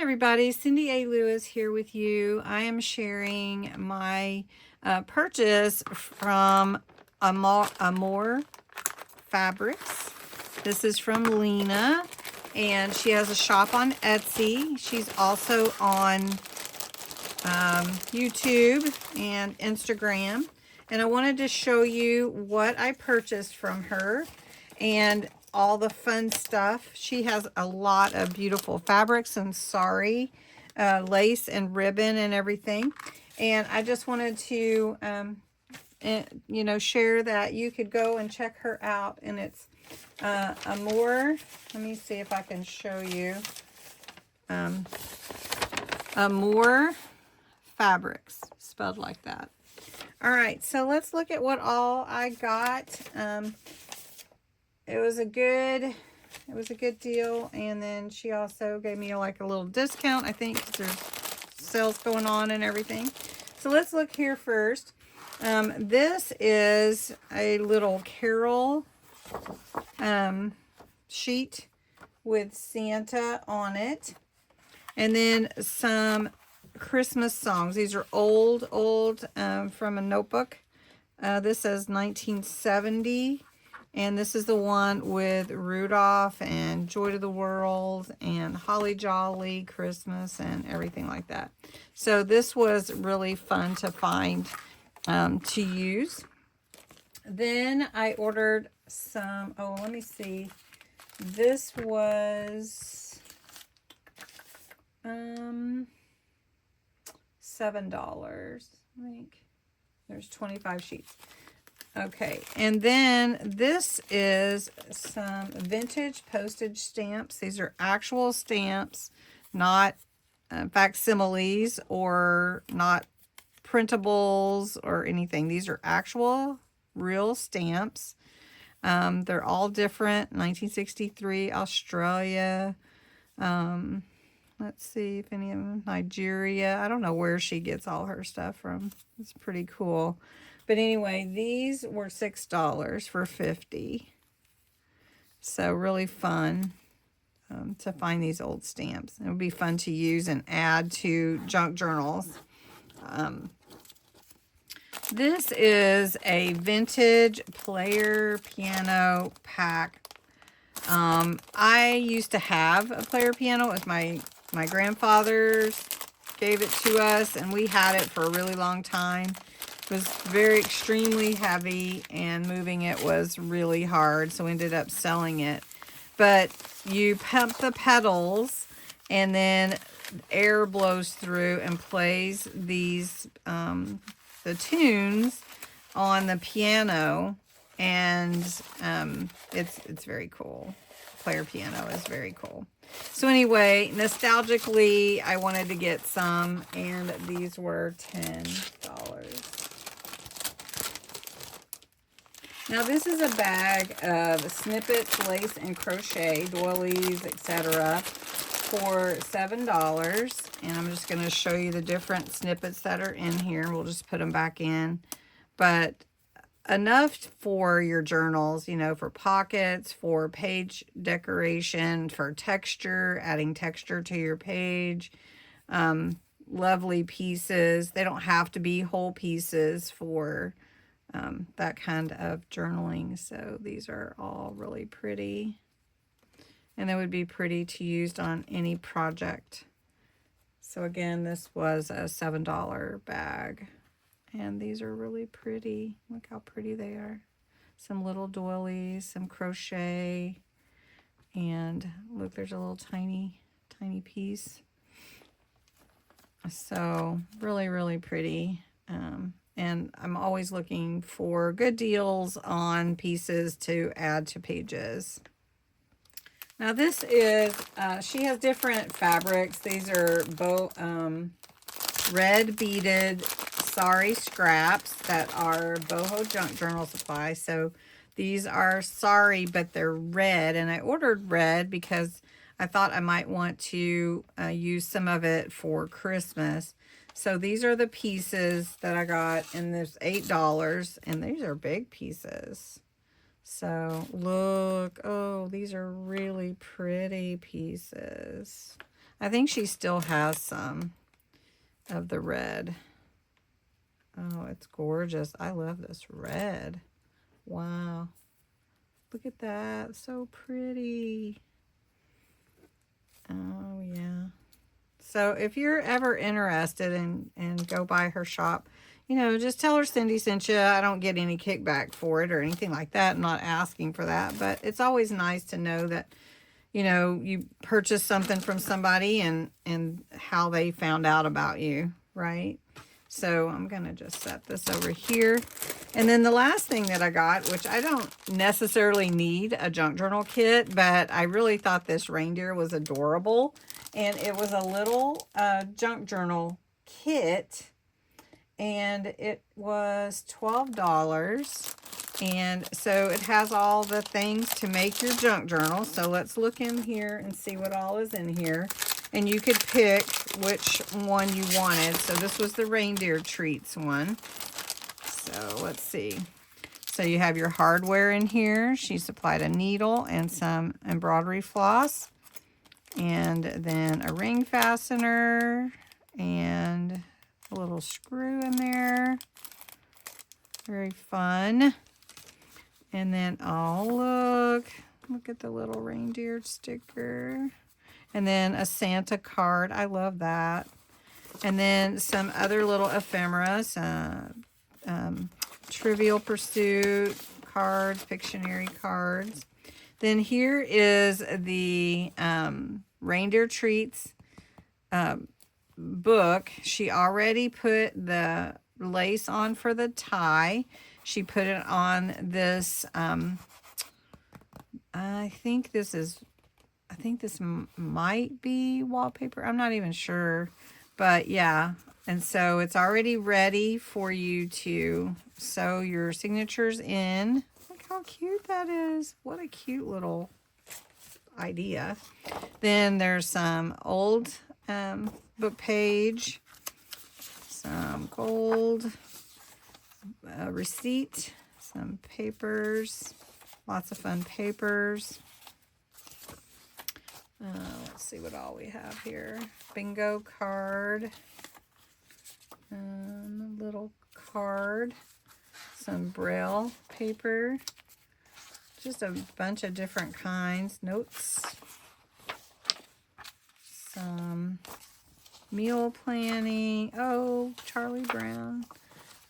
everybody, Cindy A. Lewis here with you. I am sharing my purchase from Amour Fabrics. This is from Lena, and she has a shop on Etsy. She's also on YouTube and Instagram. And I wanted to show you what I purchased from her and all the fun stuff. She has a lot of beautiful fabrics and sari, lace and ribbon and everything. And I just wanted to, share that you could go and check her out. And it's Amour. Let me see if I can show you. Amour Fabrics, spelled like that. All right, so let's look at what all I got. It was a good deal, and then she also gave me like a little discount, I think, 'cause there's sales going on and everything. So let's look here first. This is a little carol sheet with Santa on it, and then some Christmas songs. These are old from a notebook. This says 1970, and this is the one with Rudolph and Joy to the World and Holly Jolly Christmas and everything like that. So this was really fun to find to use. Then I ordered some, let me see. This was $7, I think. There's 25 sheets. Okay, and then this is some vintage postage stamps. These are actual stamps, not facsimiles or not printables or anything. These are actual real stamps. They're all different. 1963, Australia. Let's see if any of them, Nigeria. I don't know where she gets all her stuff from. It's pretty cool. But anyway, these were $6 for 50. So really fun to find these old stamps. It would be fun to use and add to junk journals. This is a vintage player piano pack. I used to have a player piano. It was my grandfather's gave it to us, and we had it for a really long time. It was very extremely heavy, and moving it was really hard, so we ended up selling it. But you pump the pedals, and then air blows through and plays these the tunes on the piano, and it's very cool. Player piano is very cool. So anyway, nostalgically, I wanted to get some, and these were $10. Now this is a bag of snippets, lace and crochet, doilies, etc. for $7. And I'm just going to show you the different snippets that are in here. We'll just put them back in. But enough for your journals, you know, for pockets, for page decoration, for texture, adding texture to your page. Lovely pieces. They don't have to be whole pieces for that kind of journaling. So these are all really pretty. And they would be pretty to use on any project. So again, this was a $7 bag. And these are really pretty. Look how pretty they are. Some little doilies, some crochet. And look, there's a little tiny piece. So really, really pretty. And I'm always looking for good deals on pieces to add to pages. Now this is, she has different fabrics. These are both red beaded Sari scraps that are boho junk journal supply. So these are Sari, but they're red. And I ordered red because I thought I might want to use some of it for Christmas. So these are the pieces that I got, and there's $8, and these are big pieces. So look, oh, these are really pretty pieces. I think she still has some of the red. Oh, it's gorgeous. I love this red. Wow. Look at that. So pretty. Oh, yeah. So if you're ever interested and go by her shop, you know, just tell her Cindy sent you. I don't get any kickback for it or anything like that. I'm not asking for that. But it's always nice to know that, you know, you purchased something from somebody and how they found out about you, right? So I'm going to just set this over here. And then the last thing that I got, which I don't necessarily need a junk journal kit, but I really thought this reindeer was adorable. And it was a little junk journal kit. And it was $12. And so it has all the things to make your junk journal. So let's look in here and see what all is in here. And you could pick which one you wanted. So this was the reindeer treats one. So let's see. So you have your hardware in here. She supplied a needle and some embroidery floss. And then a ring fastener. And a little screw in there. Very fun. And then, oh, look at the little reindeer sticker. And then a Santa card. I love that. And then some other little ephemeras. Trivial Pursuit cards, Pictionary cards. Then here is the Reindeer Treats book. She already put the lace on for the tie. She put it on this, I think this might be wallpaper. I'm not even sure, but yeah. And so it's already ready for you to sew your signatures in. Look how cute that is. What a cute little idea. Then there's some old book page, some gold, receipt, some papers, lots of fun papers. Let's see what all we have here. Bingo card, a little card, some braille paper, just a bunch of different kinds, notes, some meal planning, oh, Charlie Brown,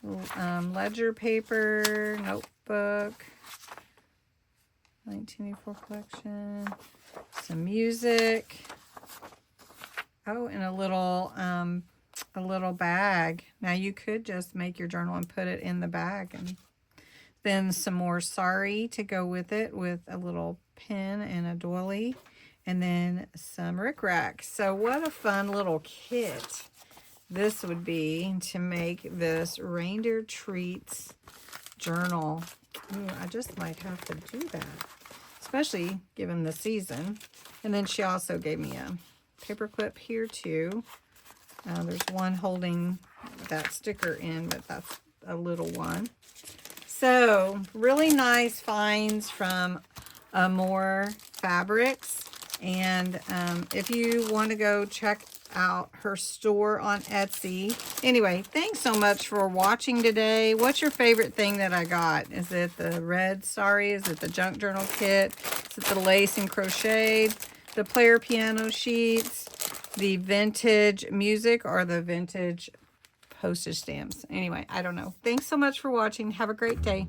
ledger paper, notebook, 1984 collection, some music, oh, and a little bag. Now you could just make your journal and put it in the bag, and then some more Sari to go with it, with a little pin and a doily, and then some rickrack. So what a fun little kit this would be to make this reindeer treats journal. Ooh, I just might have to do that, especially given the season. And then she also gave me a paper clip here too. There's one holding that sticker in, but that's a little one. So really nice finds from Amour Fabrics. And if you want to go check out her store on Etsy. Anyway, thanks so much for watching today. What's your favorite thing that I got? Is it the red Sari? Is it the junk journal kit? Is it the lace and crocheted? The player piano sheets? The vintage music? Or the vintage postage stamps? Anyway, I don't know. Thanks so much for watching. Have a great day.